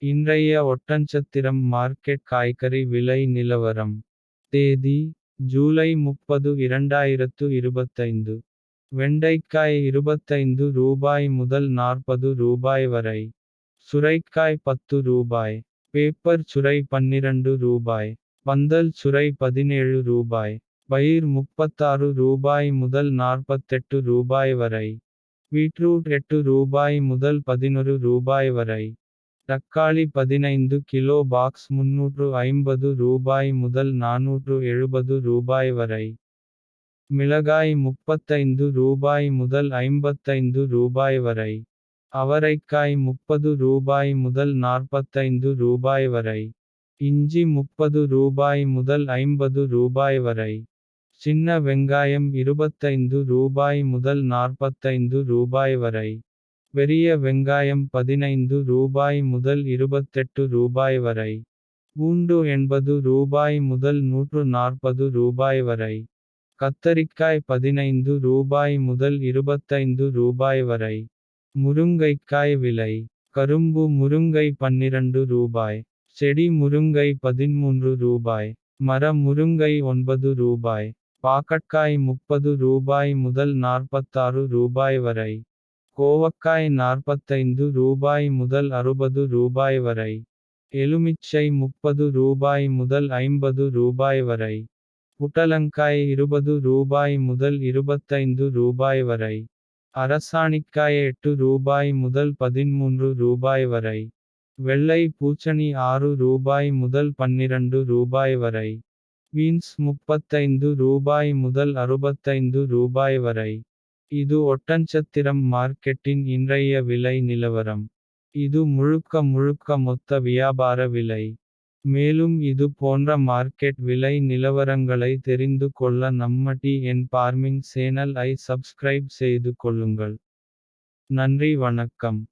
இன்றைய ஒட்டன்சத்திரம் மார்க்கெட் காய்கறி விலை நிலவரம். தேதி ஜூலை 30 2025. வெண்டைக்காய் ரூபாய் முதல் ரூபாய் வரை. சுரைக்காய் ரூபாய். பேப்பர் சுரை ரூபாய். பந்தல் சுரை ரூபாய். பயிர் ரூபாய் முதல் ரூபாய் வரை. பீட்ரூட் ரூபாய் முதல் ரூபாய் வரை. தக்காளி 15 கிலோ பாக்ஸ் ரூபாய் முதல் ரூபாய் வரை. மிளகாய் ரூபாய் முதல் ரூபாய் வரை. அவரைக்காய் ரூபாய் முதல் ரூபாய் வரை. இஞ்சி ரூபாய் முதல் ரூபாய் வரை. சின்ன வெங்காயம் ரூபாய் முதல் ரூபாய் வரை. பெரிய வெங்காயம் ரூபாய் முதல் ரூபாய் வரை. பூண்டு ரூபாய் முதல் ரூபாய் வரை. கத்தரிக்காய் ரூபாய் முதல் ரூபாய் வரை. முருங்கைக்காய் விலை. கரும்பு முருங்கை ரூபாய். செடி முருங்கை ரூபாய். மர முருங்கை ரூபாய். பாக்கட்காய் ரூபாய் முதல் ரூபாய் வரை. கோவக்காய் ரூபாய் முதல் ரூபாய் வரை. எலுமிச்சை ரூபாய் முதல் ரூபாய் வரை. புடலங்காய் ரூபாய் முதல் ரூபாய் வரை. அரசாணிக்காய் ரூபாய் முதல் ரூபாய் வரை. வெள்ளை பூசணி ரூபாய் முதல் ரூபாய் வரை. பீன்ஸ் ரூபாய் முதல் ரூபாய் வரை. இது ஒட்டன்சத்திரம் மார்க்கெட்டின் இன்றைய விலை நிலவரம். இது முழுக்க மொத்த வியாபார விலை. மேலும் இது போன்ற மார்க்கெட் விலை நிலவரங்களை தெரிந்து கொள்ள நம்ம TN Farming சேனல் ஐ சப்ஸ்கிரைப் செய்து கொள்ளுங்கள். நன்றி வணக்கம்.